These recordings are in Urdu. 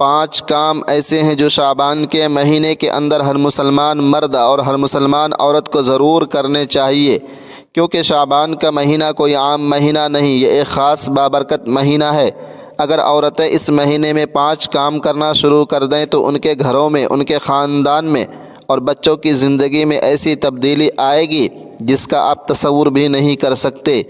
5 کام ایسے ہیں جو شعبان کے مہینے کے اندر ہر مسلمان مرد اور ہر مسلمان عورت کو ضرور کرنے چاہیے، کیونکہ شعبان کا مہینہ کوئی عام مہینہ نہیں، یہ ایک خاص بابرکت مہینہ ہے۔ اگر عورتیں اس مہینے میں 5 کام کرنا شروع کر دیں تو ان کے گھروں میں، ان کے خاندان میں اور بچوں کی زندگی میں ایسی تبدیلی آئے گی جس کا آپ تصور بھی نہیں کر سکتے۔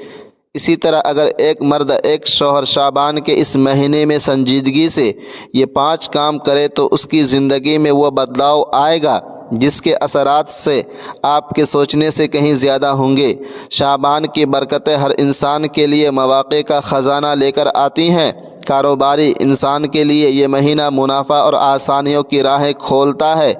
اسی طرح اگر ایک مرد، ایک شوہر شعبان کے اس مہینے میں سنجیدگی سے یہ 5 کام کرے تو اس کی زندگی میں وہ بدلاؤ آئے گا جس کے اثرات سے آپ کے سوچنے سے کہیں زیادہ ہوں گے۔ شعبان کی برکتیں ہر انسان کے لیے مواقع کا خزانہ لے کر آتی ہیں۔ کاروباری انسان کے لیے یہ مہینہ منافع اور آسانیوں کی راہیں کھولتا ہے۔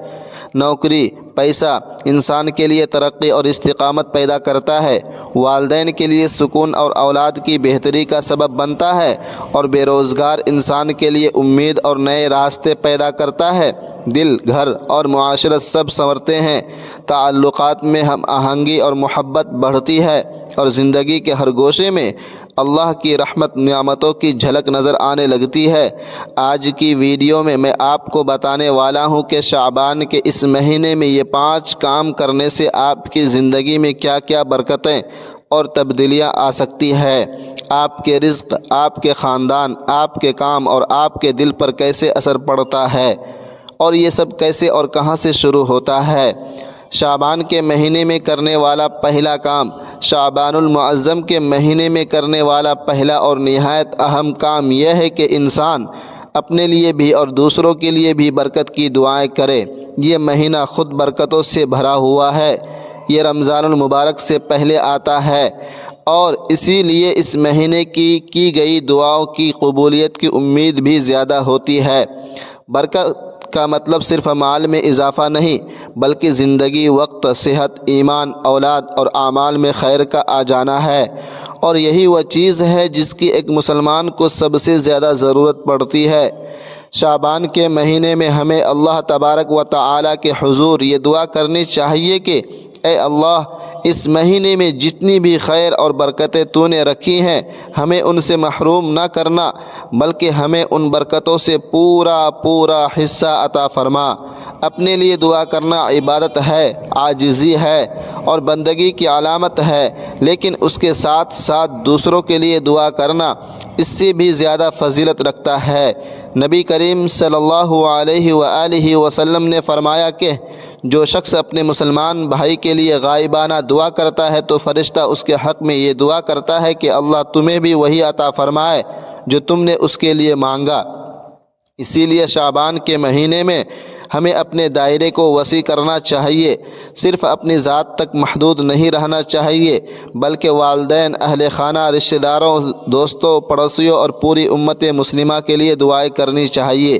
نوکری پیسہ انسان کے لیے ترقی اور استقامت پیدا کرتا ہے۔ والدین کے لیے سکون اور اولاد کی بہتری کا سبب بنتا ہے، اور بے روزگار انسان کے لیے امید اور نئے راستے پیدا کرتا ہے۔ دل، گھر اور معاشرت سب سنورتے ہیں، تعلقات میں ہم آہنگی اور محبت بڑھتی ہے، اور زندگی کے ہر گوشے میں اللہ کی رحمت نعمتوں کی جھلک نظر آنے لگتی ہے۔ آج کی ویڈیو میں میں آپ کو بتانے والا ہوں کہ شعبان کے اس مہینے میں یہ 5 کام کرنے سے آپ کی زندگی میں کیا کیا برکتیں اور تبدیلیاں آ سکتی ہے۔ آپ کے رزق، آپ کے خاندان، آپ کے کام اور آپ کے دل پر کیسے اثر پڑتا ہے، اور یہ سب کیسے اور کہاں سے شروع ہوتا ہے۔ شعبان کے مہینے میں کرنے والا پہلا کام، شعبان المعظم کے مہینے میں کرنے والا پہلا اور نہایت اہم کام یہ ہے کہ انسان اپنے لیے بھی اور دوسروں کے لیے بھی برکت کی دعائیں کرے۔ یہ مہینہ خود برکتوں سے بھرا ہوا ہے، یہ رمضان المبارک سے پہلے آتا ہے، اور اسی لیے اس مہینے کی گئی دعاؤں کی قبولیت کی امید بھی زیادہ ہوتی ہے۔ برکت کا مطلب صرف مال میں اضافہ نہیں، بلکہ زندگی، وقت، صحت، ایمان، اولاد اور اعمال میں خیر کا آ جانا ہے، اور یہی وہ چیز ہے جس کی ایک مسلمان کو سب سے زیادہ ضرورت پڑتی ہے۔ شعبان کے مہینے میں ہمیں اللہ تبارک و تعالی کے حضور یہ دعا کرنی چاہیے کہ اے اللہ، اس مہینے میں جتنی بھی خیر اور برکتیں تو نے رکھی ہیں ہمیں ان سے محروم نہ کرنا، بلکہ ہمیں ان برکتوں سے پورا حصہ عطا فرما۔ اپنے لیے دعا کرنا عبادت ہے، عاجزی ہے اور بندگی کی علامت ہے، لیکن اس کے ساتھ ساتھ دوسروں کے لیے دعا کرنا اس سے بھی زیادہ فضیلت رکھتا ہے۔ نبی کریم صلی اللہ علیہ وآلہ وسلم نے فرمایا کہ جو شخص اپنے مسلمان بھائی کے لیے غائبانہ دعا کرتا ہے تو فرشتہ اس کے حق میں یہ دعا کرتا ہے کہ اللہ تمہیں بھی وہی عطا فرمائے جو تم نے اس کے لیے مانگا۔ اسی لیے شعبان کے مہینے میں ہمیں اپنے دائرے کو وسیع کرنا چاہیے، صرف اپنی ذات تک محدود نہیں رہنا چاہیے، بلکہ والدین، اہل خانہ، رشتہ داروں، دوستوں، پڑوسیوں اور پوری امت مسلمہ کے لیے دعائیں کرنی چاہیے۔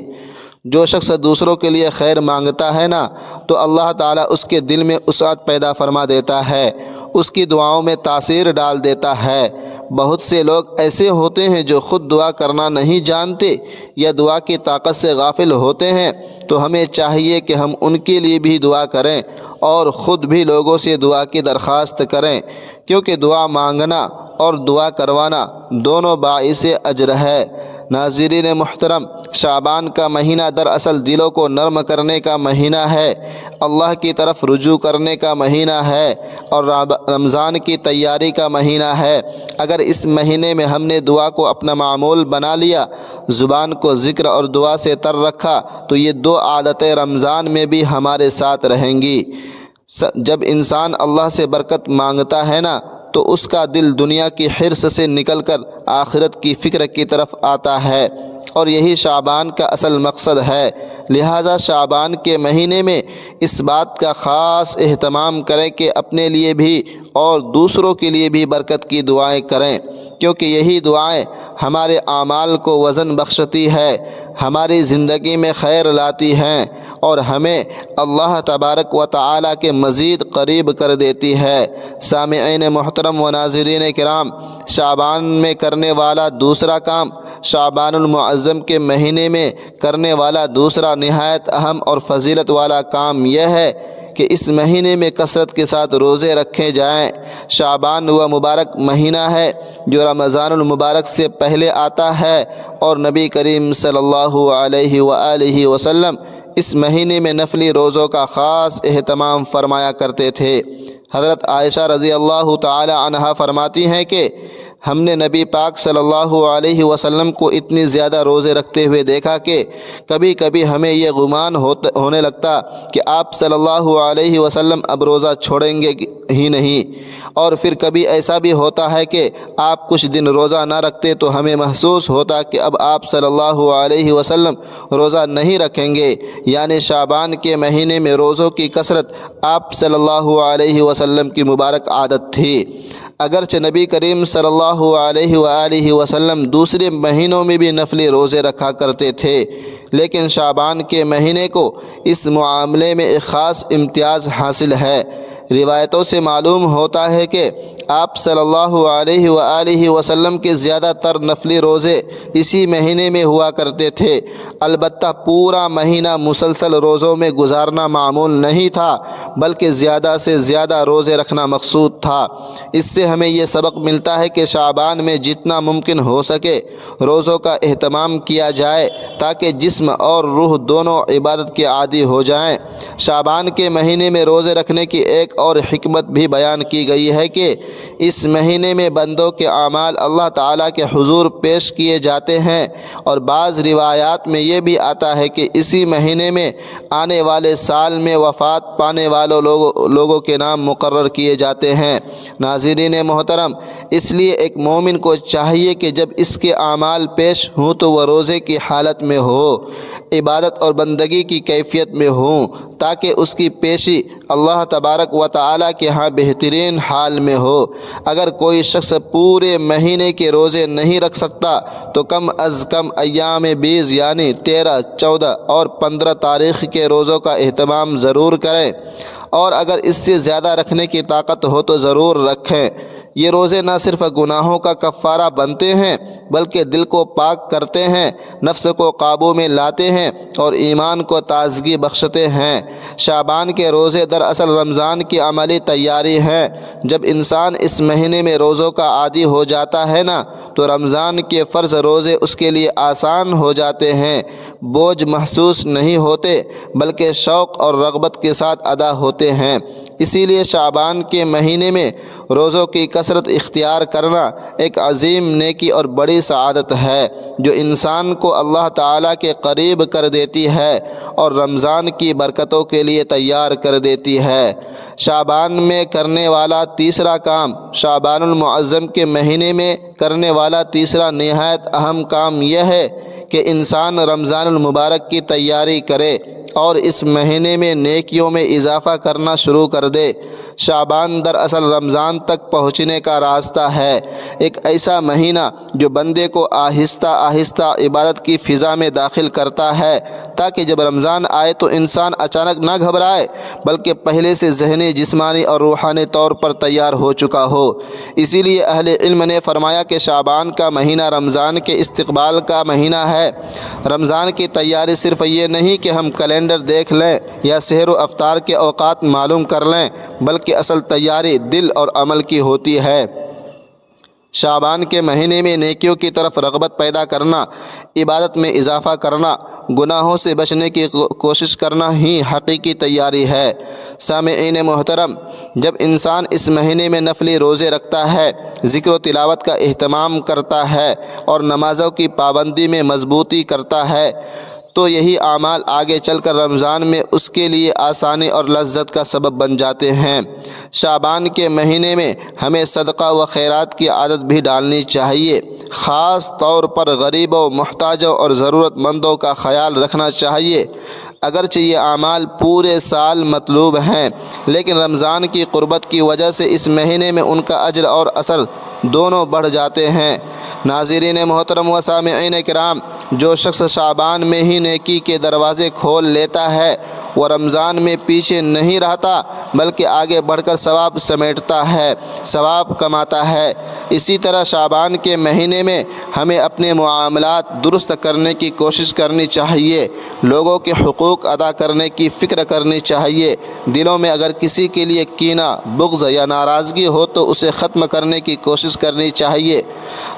جو شخص دوسروں کے لیے خیر مانگتا ہے نا تو اللہ تعالیٰ اس کے دل میں وسعت پیدا فرما دیتا ہے، اس کی دعاؤں میں تاثیر ڈال دیتا ہے۔ بہت سے لوگ ایسے ہوتے ہیں جو خود دعا کرنا نہیں جانتے یا دعا کی طاقت سے غافل ہوتے ہیں، تو ہمیں چاہیے کہ ہم ان کے لیے بھی دعا کریں اور خود بھی لوگوں سے دعا کی درخواست کریں، کیونکہ دعا مانگنا اور دعا کروانا دونوں باعث اجر ہے۔ ناظرین محترم، شعبان کا مہینہ دراصل دلوں کو نرم کرنے کا مہینہ ہے، اللہ کی طرف رجوع کرنے کا مہینہ ہے اور رمضان کی تیاری کا مہینہ ہے۔ اگر اس مہینے میں ہم نے دعا کو اپنا معمول بنا لیا، زبان کو ذکر اور دعا سے تر رکھا، تو یہ 2 عادتیں رمضان میں بھی ہمارے ساتھ رہیں گی۔ جب انسان اللہ سے برکت مانگتا ہے نا تو اس کا دل دنیا کی حرص سے نکل کر آخرت کی فکر کی طرف آتا ہے، اور یہی شعبان کا اصل مقصد ہے۔ لہٰذا شعبان کے مہینے میں اس بات کا خاص اہتمام کریں کہ اپنے لیے بھی اور دوسروں کے لیے بھی برکت کی دعائیں کریں، کیونکہ یہی دعائیں ہمارے اعمال کو وزن بخشتی ہے، ہماری زندگی میں خیر لاتی ہیں اور ہمیں اللہ تبارک و تعالی کے مزید قریب کر دیتی ہے۔ سامعین محترم و ناظرین کرام، شعبان میں کرنے والا دوسرا کام، شعبان المعظم کے مہینے میں کرنے والا دوسرا نہایت اہم اور فضیلت والا کام یہ ہے کہ اس مہینے میں کثرت کے ساتھ روزے رکھے جائیں۔ شعبان وہ مبارک مہینہ ہے جو رمضان المبارک سے پہلے آتا ہے، اور نبی کریم صلی اللہ علیہ وآلہ وسلم اس مہینے میں نفلی روزوں کا خاص اہتمام فرمایا کرتے تھے۔ حضرت عائشہ رضی اللہ تعالی عنہا فرماتی ہیں کہ ہم نے نبی پاک صلی اللہ علیہ وسلم کو اتنی زیادہ روزے رکھتے ہوئے دیکھا کہ کبھی کبھی ہمیں یہ گمان ہونے لگتا کہ آپ صلی اللہ علیہ وسلم اب روزہ چھوڑیں گے ہی نہیں، اور پھر کبھی ایسا بھی ہوتا ہے کہ آپ کچھ دن روزہ نہ رکھتے تو ہمیں محسوس ہوتا کہ اب آپ صلی اللہ علیہ وسلم روزہ نہیں رکھیں گے۔ یعنی شعبان کے مہینے میں روزوں کی کثرت آپ صلی اللہ علیہ وسلم کی مبارک عادت تھی۔ اگرچہ نبی کریم صلی اللہ علیہ وآلہ وسلم دوسرے مہینوں میں بھی نفلی روزے رکھا کرتے تھے، لیکن شعبان کے مہینے کو اس معاملے میں ایک خاص امتیاز حاصل ہے۔ روایتوں سے معلوم ہوتا ہے کہ آپ صلی اللہ علیہ وآلہ وسلم کے زیادہ تر نفلی روزے اسی مہینے میں ہوا کرتے تھے۔ البتہ پورا مہینہ مسلسل روزوں میں گزارنا معمول نہیں تھا، بلکہ زیادہ سے زیادہ روزے رکھنا مقصود تھا۔ اس سے ہمیں یہ سبق ملتا ہے کہ شعبان میں جتنا ممکن ہو سکے روزوں کا اہتمام کیا جائے تاکہ جسم اور روح دونوں عبادت کے عادی ہو جائیں۔ شعبان کے مہینے میں روزے رکھنے کی ایک اور حکمت بھی بیان کی گئی ہے کہ اس مہینے میں بندوں کے اعمال اللہ تعالیٰ کے حضور پیش کیے جاتے ہیں، اور بعض روایات میں یہ بھی آتا ہے کہ اسی مہینے میں آنے والے سال میں وفات پانے والوں لوگوں کے نام مقرر کیے جاتے ہیں۔ ناظرین محترم، اس لیے ایک مومن کو چاہیے کہ جب اس کے اعمال پیش ہوں تو وہ روزے کی حالت میں ہو، عبادت اور بندگی کی کیفیت میں ہوں، تاکہ اس کی پیشی اللہ تبارک و تعالیٰ کے ہاں بہترین حال میں ہو۔ اگر کوئی شخص پورے مہینے کے روزے نہیں رکھ سکتا تو کم از کم ایام 20 یعنی 13، 14 اور 15 تاریخ کے روزوں کا اہتمام ضرور کریں، اور اگر اس سے زیادہ رکھنے کی طاقت ہو تو ضرور رکھیں۔ یہ روزے نہ صرف گناہوں کا کفارہ بنتے ہیں بلکہ دل کو پاک کرتے ہیں، نفس کو قابو میں لاتے ہیں اور ایمان کو تازگی بخشتے ہیں۔ شعبان کے روزے دراصل رمضان کی عملی تیاری ہیں۔ جب انسان اس مہینے میں روزوں کا عادی ہو جاتا ہے نا تو رمضان کے فرض روزے اس کے لیے آسان ہو جاتے ہیں، بوجھ محسوس نہیں ہوتے بلکہ شوق اور رغبت کے ساتھ ادا ہوتے ہیں۔ اسی لیے شعبان کے مہینے میں روزوں کی کثرت اختیار کرنا ایک عظیم نیکی اور بڑی سعادت ہے جو انسان کو اللہ تعالیٰ کے قریب کر دیتی ہے اور رمضان کی برکتوں کے لیے تیار کر دیتی ہے۔ شعبان میں کرنے والا تیسرا کام، شعبان المعظم کے مہینے میں کرنے والا تیسرا نہایت اہم کام یہ ہے کہ انسان رمضان المبارک کی تیاری کرے اور اس مہینے میں نیکیوں میں اضافہ کرنا شروع کر دے۔ شعبان دراصل رمضان تک پہنچنے کا راستہ ہے، ایک ایسا مہینہ جو بندے کو آہستہ آہستہ عبادت کی فضا میں داخل کرتا ہے تاکہ جب رمضان آئے تو انسان اچانک نہ گھبرائے بلکہ پہلے سے ذہنی، جسمانی اور روحانی طور پر تیار ہو چکا ہو۔ اسی لیے اہل علم نے فرمایا کہ شعبان کا مہینہ رمضان کے استقبال کا مہینہ ہے۔ رمضان کی تیاری صرف یہ نہیں کہ ہم کیلنڈر دیکھ لیں یا سحر و افطار کے اوقات معلوم کر لیں، بلکہ اصل تیاری دل اور عمل کی ہوتی ہے۔ شعبان کے مہینے میں نیکیوں کی طرف رغبت پیدا کرنا، عبادت میں اضافہ کرنا، گناہوں سے بچنے کی کوشش کرنا ہی حقیقی تیاری ہے۔ سامعین محترم، جب انسان اس مہینے میں نفلی روزے رکھتا ہے، ذکر و تلاوت کا اہتمام کرتا ہے اور نمازوں کی پابندی میں مضبوطی کرتا ہے تو یہی اعمال آگے چل کر رمضان میں اس کے لیے آسانی اور لذت کا سبب بن جاتے ہیں۔ شعبان کے مہینے میں ہمیں صدقہ و خیرات کی عادت بھی ڈالنی چاہیے، خاص طور پر غریبوں، محتاجوں اور ضرورت مندوں کا خیال رکھنا چاہیے۔ اگرچہ یہ اعمال پورے سال مطلوب ہیں لیکن رمضان کی قربت کی وجہ سے اس مہینے میں ان کا اجر اور اثر دونوں بڑھ جاتے ہیں۔ ناظرین محترم و سامعین کرام، جو شخص شعبان میں ہی نیکی کے دروازے کھول لیتا ہے وہ رمضان میں پیچھے نہیں رہتا بلکہ آگے بڑھ کر ثواب سمیٹتا ہے، ثواب کماتا ہے۔ اسی طرح شعبان کے مہینے میں ہمیں اپنے معاملات درست کرنے کی کوشش کرنی چاہیے، لوگوں کے حقوق ادا کرنے کی فکر کرنی چاہیے۔ دلوں میں اگر کسی کے لیے کینہ، بغض یا ناراضگی ہو تو اسے ختم کرنے کی کوشش کرنی چاہیے۔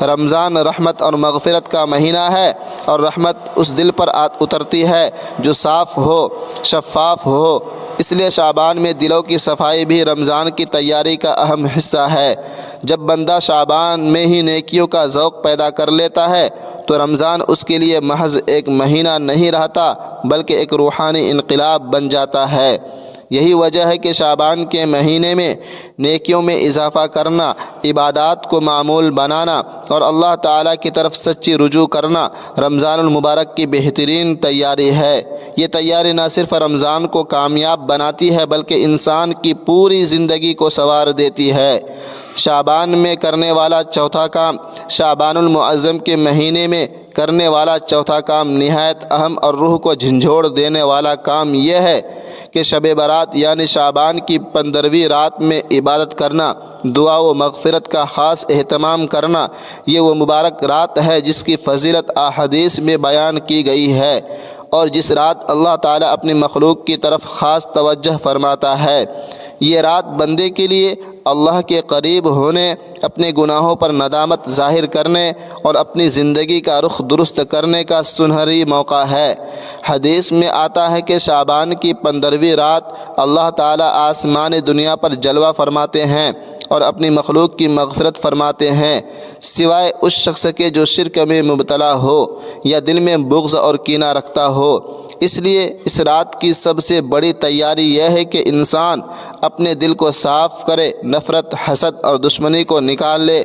رمضان رحمت اور مغفرت کا مہینہ ہے، اور رحمت اس دل پر اترتی ہے جو صاف ہو، شفاف ہو۔ اس لیے شعبان میں دلوں کی صفائی بھی رمضان کی تیاری کا اہم حصہ ہے۔ جب بندہ شعبان میں ہی نیکیوں کا ذوق پیدا کر لیتا ہے تو رمضان اس کے لیے محض ایک مہینہ نہیں رہتا بلکہ ایک روحانی انقلاب بن جاتا ہے۔ یہی وجہ ہے کہ شعبان کے مہینے میں نیکیوں میں اضافہ کرنا، عبادات کو معمول بنانا اور اللہ تعالیٰ کی طرف سچی رجوع کرنا رمضان المبارک کی بہترین تیاری ہے۔ یہ تیاری نہ صرف رمضان کو کامیاب بناتی ہے بلکہ انسان کی پوری زندگی کو سنوار دیتی ہے۔ شعبان میں کرنے والا چوتھا کام، شعبان المعظم کے مہینے میں کرنے والا چوتھا کام نہایت اہم اور روح کو جھنجھوڑ دینے والا کام یہ ہے کہ شب برات یعنی شعبان کی 15ویں رات میں عبادت کرنا، دعا و مغفرت کا خاص اہتمام کرنا۔ یہ وہ مبارک رات ہے جس کی فضیلت احادیث میں بیان کی گئی ہے اور جس رات اللہ تعالیٰ اپنی مخلوق کی طرف خاص توجہ فرماتا ہے۔ یہ رات بندے کے لیے اللہ کے قریب ہونے، اپنے گناہوں پر ندامت ظاہر کرنے اور اپنی زندگی کا رخ درست کرنے کا سنہری موقع ہے۔ حدیث میں آتا ہے کہ شعبان کی 15ویں رات اللہ تعالیٰ آسمان دنیا پر جلوہ فرماتے ہیں اور اپنی مخلوق کی مغفرت فرماتے ہیں، سوائے اس شخص کے جو شرک میں مبتلا ہو یا دل میں بغض اور کینہ رکھتا ہو۔ اس لیے اس رات کی سب سے بڑی تیاری یہ ہے کہ انسان اپنے دل کو صاف کرے، نفرت، حسد اور دشمنی کو نکال لے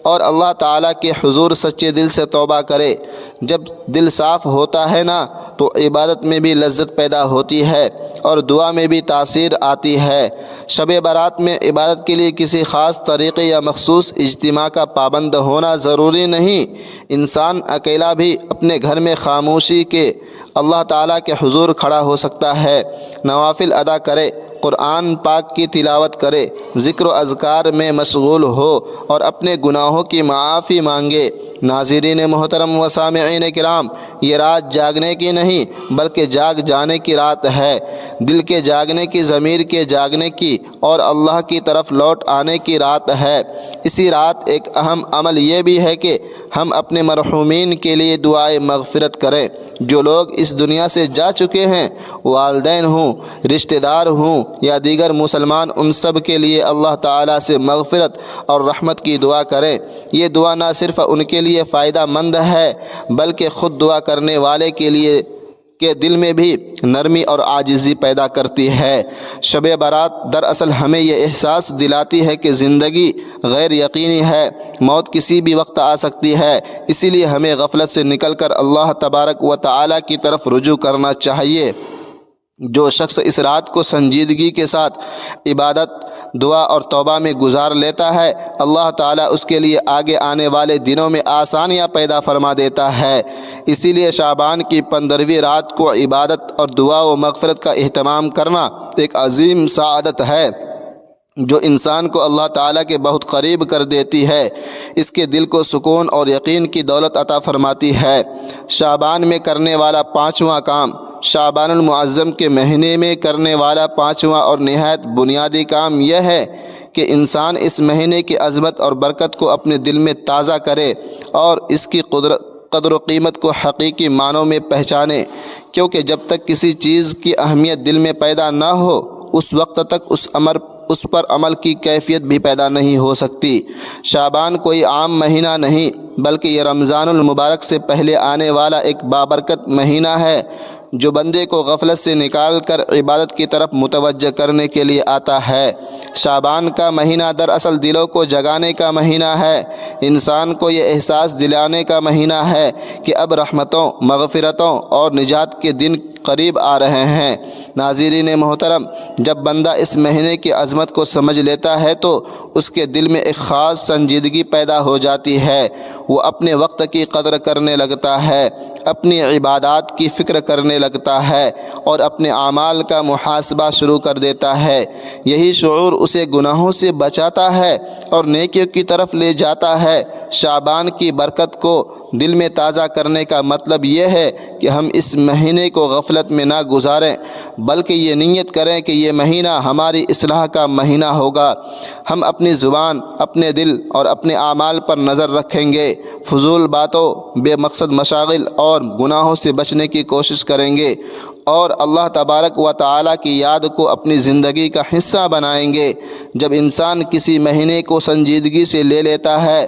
اور اللہ تعالیٰ کے حضور سچے دل سے توبہ کرے۔ جب دل صاف ہوتا ہے نا تو عبادت میں بھی لذت پیدا ہوتی ہے اور دعا میں بھی تاثیر آتی ہے۔ شب برات میں عبادت کے لیے کسی خاص طریقے یا مخصوص اجتماع کا پابند ہونا ضروری نہیں۔ انسان اکیلا بھی اپنے گھر میں خاموشی کے اللہ تعالیٰ کے حضور کھڑا ہو سکتا ہے، نوافل ادا کرے، قرآن پاک کی تلاوت کرے، ذکر و اذکار میں مشغول ہو اور اپنے گناہوں کی معافی مانگے۔ ناظرین محترم و سامعین کرام، یہ رات جاگنے کی نہیں بلکہ جاگ جانے کی رات ہے، دل کے جاگنے کی، ضمیر کے جاگنے کی اور اللہ کی طرف لوٹ آنے کی رات ہے۔ اسی رات ایک اہم عمل یہ بھی ہے کہ ہم اپنے مرحومین کے لیے دعائے مغفرت کریں۔ جو لوگ اس دنیا سے جا چکے ہیں، والدین ہوں، رشتہ دار ہوں یا دیگر مسلمان، ان سب کے لیے اللہ تعالیٰ سے مغفرت اور رحمت کی دعا کریں۔ یہ دعا نہ صرف ان کے لیے فائدہ مند ہے بلکہ خود دعا کرنے والے کے دل میں بھی نرمی اور عاجزی پیدا کرتی ہے۔ شب برات دراصل ہمیں یہ احساس دلاتی ہے کہ زندگی غیر یقینی ہے، موت کسی بھی وقت آ سکتی ہے، اسی لیے ہمیں غفلت سے نکل کر اللہ تبارک و تعالیٰ کی طرف رجوع کرنا چاہیے۔ جو شخص اس رات کو سنجیدگی کے ساتھ عبادت، دعا اور توبہ میں گزار لیتا ہے، اللہ تعالیٰ اس کے لیے آگے آنے والے دنوں میں آسانیاں پیدا فرما دیتا ہے۔ اسی لیے شعبان کی 15ویں رات کو عبادت اور دعا و مغفرت کا اہتمام کرنا ایک عظیم سعادت ہے جو انسان کو اللہ تعالیٰ کے بہت قریب کر دیتی ہے، اس کے دل کو سکون اور یقین کی دولت عطا فرماتی ہے۔ شعبان میں کرنے والا 5واں کام، شعبان المعظم کے مہینے میں کرنے والا 5واں اور نہایت بنیادی کام یہ ہے کہ انسان اس مہینے کی عظمت اور برکت کو اپنے دل میں تازہ کرے اور اس کی قدر و قیمت کو حقیقی معنوں میں پہچانے، کیونکہ جب تک کسی چیز کی اہمیت دل میں پیدا نہ ہو اس وقت تک اس پر عمل کی کیفیت بھی پیدا نہیں ہو سکتی۔ شعبان کوئی عام مہینہ نہیں بلکہ یہ رمضان المبارک سے پہلے آنے والا ایک بابرکت مہینہ ہے جو بندے کو غفلت سے نکال کر عبادت کی طرف متوجہ کرنے کے لیے آتا ہے۔ شعبان کا مہینہ دراصل دلوں کو جگانے کا مہینہ ہے، انسان کو یہ احساس دلانے کا مہینہ ہے کہ اب رحمتوں، مغفرتوں اور نجات کے دن قریب آ رہے ہیں۔ ناظرین محترم، جب بندہ اس مہینے کی عظمت کو سمجھ لیتا ہے تو اس کے دل میں ایک خاص سنجیدگی پیدا ہو جاتی ہے، وہ اپنے وقت کی قدر کرنے لگتا ہے، اپنی عبادات کی فکر کرنے لگتا ہے اور اپنے اعمال کا محاسبہ شروع کر دیتا ہے۔ یہی شعور اسے گناہوں سے بچاتا ہے اور نیکیوں کی طرف لے جاتا ہے۔ شعبان کی برکت کو دل میں تازہ کرنے کا مطلب یہ ہے کہ ہم اس مہینے کو غفلت میں نہ گزاریں، بلکہ یہ نیت کریں کہ یہ مہینہ ہماری اصلاح کا مہینہ ہوگا۔ ہم اپنی زبان، اپنے دل اور اپنے اعمال پر نظر رکھیں گے، فضول باتوں، بے مقصد مشاغل اور گناہوں سے بچنے کی کوشش کریں گے اور اللہ تبارک و تعالیٰ کی یاد کو اپنی زندگی کا حصہ بنائیں گے۔ جب انسان کسی مہینے کو سنجیدگی سے لے لیتا ہے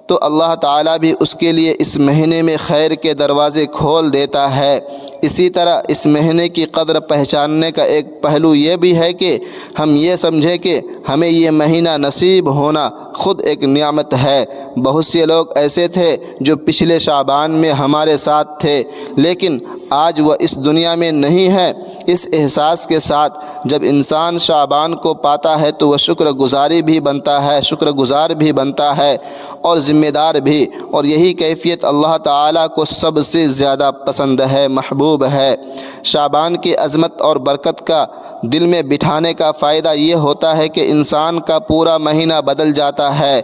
تو اللہ تعالیٰ بھی اس کے لیے اس مہینے میں خیر کے دروازے کھول دیتا ہے۔ اسی طرح اس مہینے کی قدر پہچاننے کا ایک پہلو یہ بھی ہے کہ ہم یہ سمجھیں کہ ہمیں یہ مہینہ نصیب ہونا خود ایک نعمت ہے۔ بہت سے لوگ ایسے تھے جو پچھلے شعبان میں ہمارے ساتھ تھے لیکن آج وہ اس دنیا میں نہیں ہے۔ اس احساس کے ساتھ جب انسان شعبان کو پاتا ہے تو وہ شکر گزار بھی بنتا ہے اور ذمہ دار بھی، اور یہی کیفیت اللہ تعالیٰ کو سب سے زیادہ پسند ہے، محبوب ہے۔ شعبان کی عظمت اور برکت کا دل میں بٹھانے کا فائدہ یہ ہوتا ہے کہ انسان کا پورا مہینہ بدل جاتا ہے۔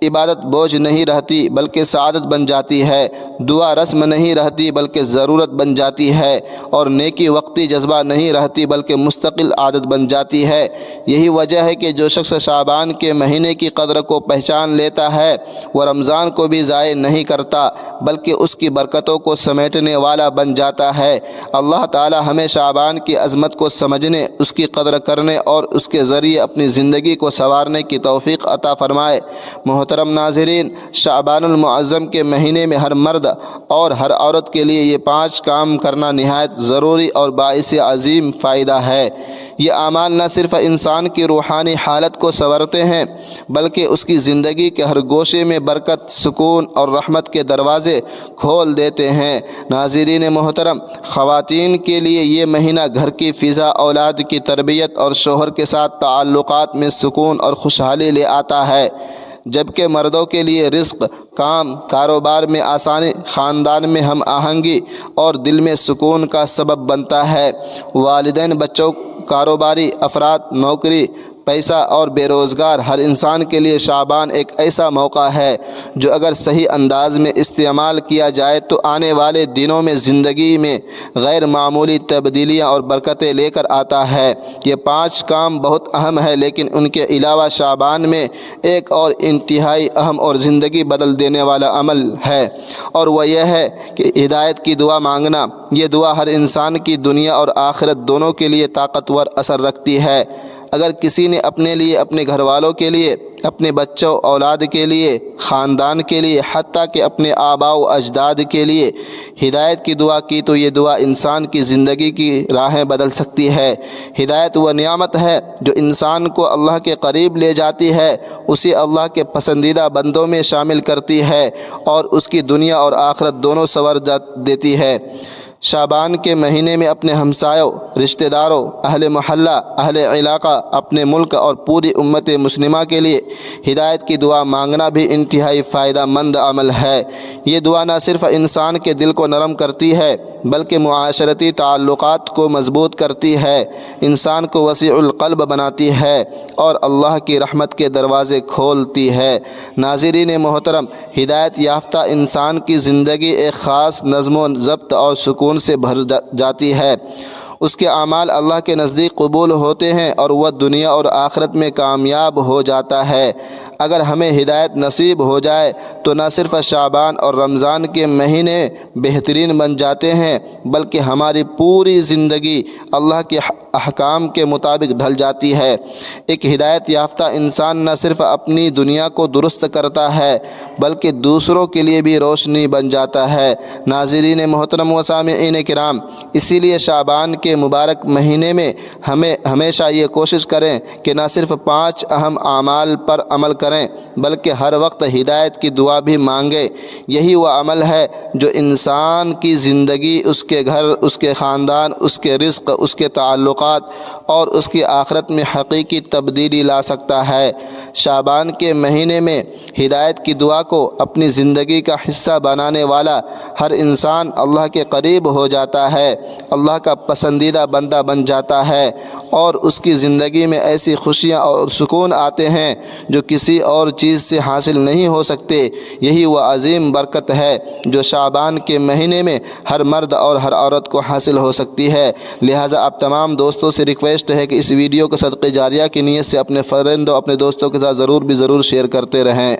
عبادت بوجھ نہیں رہتی بلکہ سعادت بن جاتی ہے، دعا رسم نہیں رہتی بلکہ ضرورت بن جاتی ہے، اور نیکی وقتی جذبہ نہیں رہتی بلکہ مستقل عادت بن جاتی ہے۔ یہی وجہ ہے کہ جو شخص شعبان کے مہینے کی قدر کو پہچان لیتا ہے وہ رمضان کو بھی ضائع نہیں کرتا بلکہ اس کی برکتوں کو سمیٹنے والا بن جاتا ہے۔ اللہ تعالی ہمیں شعبان کی عظمت کو سمجھنے، اس کی قدر کرنے اور اس کے ذریعے اپنی زندگی کو سنوارنے کی توفیق عطا فرمائے۔ محترم ناظرین، شعبان المعظم کے مہینے میں ہر مرد اور ہر عورت کے لیے یہ 5 کام کرنا نہایت ضروری اور باعث عظیم فائدہ ہے۔ یہ اعمال نہ صرف انسان کی روحانی حالت کو سنوارتے ہیں بلکہ اس کی زندگی کے ہر گوشے میں برکت، سکون اور رحمت کے دروازے کھول دیتے ہیں۔ ناظرین محترم، خواتین کے لیے یہ مہینہ گھر کی فضا، اولاد کی تربیت اور شوہر کے ساتھ تعلقات میں سکون اور خوشحالی لے آتا ہے، جبکہ مردوں کے لیے رزق، کام، کاروبار میں آسانی، خاندان میں ہم آہنگی اور دل میں سکون کا سبب بنتا ہے۔ والدین، بچوں، کاروباری افراد، نوکری پیسہ اور بے روزگار ہر انسان کے لیے شعبان ایک ایسا موقع ہے جو اگر صحیح انداز میں استعمال کیا جائے تو آنے والے دنوں میں زندگی میں غیر معمولی تبدیلیاں اور برکتیں لے کر آتا ہے۔ یہ 5 کام بہت اہم ہے لیکن ان کے علاوہ شعبان میں ایک اور انتہائی اہم اور زندگی بدل دینے والا عمل ہے، اور وہ یہ ہے کہ ہدایت کی دعا مانگنا۔ یہ دعا ہر انسان کی دنیا اور آخرت دونوں کے لیے طاقتور اثر رکھتی ہے۔ اگر کسی نے اپنے لیے، اپنے گھر والوں کے لیے، اپنے بچوں، اولاد کے لیے، خاندان کے لیے، حتیٰ کہ اپنے آباء و اجداد کے لیے ہدایت کی دعا کی تو یہ دعا انسان کی زندگی کی راہیں بدل سکتی ہے۔ ہدایت وہ نعمت ہے جو انسان کو اللہ کے قریب لے جاتی ہے، اسے اللہ کے پسندیدہ بندوں میں شامل کرتی ہے اور اس کی دنیا اور آخرت دونوں سنور دیتی ہے۔ شعبان کے مہینے میں اپنے ہمسایوں، رشتہ داروں، اہل محلہ، اہل علاقہ، اپنے ملک اور پوری امت مسلمہ کے لیے ہدایت کی دعا مانگنا بھی انتہائی فائدہ مند عمل ہے۔ یہ دعا نہ صرف انسان کے دل کو نرم کرتی ہے بلکہ معاشرتی تعلقات کو مضبوط کرتی ہے، انسان کو وسیع القلب بناتی ہے اور اللہ کی رحمت کے دروازے کھولتی ہے۔ ناظرین محترم، ہدایت یافتہ انسان کی زندگی ایک خاص نظم و ضبط اور سکون سے بھر جاتی ہے۔ اس کے اعمال اللہ کے نزدیک قبول ہوتے ہیں اور وہ دنیا اور آخرت میں کامیاب ہو جاتا ہے۔ اگر ہمیں ہدایت نصیب ہو جائے تو نہ صرف شعبان اور رمضان کے مہینے بہترین بن جاتے ہیں بلکہ ہماری پوری زندگی اللہ کے احکام کے مطابق ڈھل جاتی ہے۔ ایک ہدایت یافتہ انسان نہ صرف اپنی دنیا کو درست کرتا ہے بلکہ دوسروں کے لیے بھی روشنی بن جاتا ہے۔ ناظرین محترم و سامعین کرام، اسی لیے شعبان کے مبارک مہینے میں ہمیں ہمیشہ یہ کوشش کریں کہ نہ صرف 5 اہم اعمال پر عمل کریں بلکہ ہر وقت ہدایت کی دعا بھی مانگیں۔ یہی وہ عمل ہے جو انسان کی زندگی، اس کے گھر، اس کے خاندان، اس کے رزق، اس کے تعلقات اور اس کی آخرت میں حقیقی تبدیلی لا سکتا ہے۔ شعبان کے مہینے میں ہدایت کی دعا کو اپنی زندگی کا حصہ بنانے والا ہر انسان اللہ کے قریب ہو جاتا ہے، اللہ کا پسندیدہ بندہ بن جاتا ہے اور اس کی زندگی میں ایسی خوشیاں اور سکون آتے ہیں جو کسی اور چیز سے حاصل نہیں ہو سکتے۔ یہی وہ عظیم برکت ہے جو شعبان کے مہینے میں ہر مرد اور ہر عورت کو حاصل ہو سکتی ہے۔ لہٰذا آپ تمام دوستوں سے ریکویسٹ ہے کہ اس ویڈیو کو صدقہ جاریہ کی نیت سے اپنے فرینڈ اور اپنے دوستوں کے ساتھ ضرور شیئر کرتے رہیں۔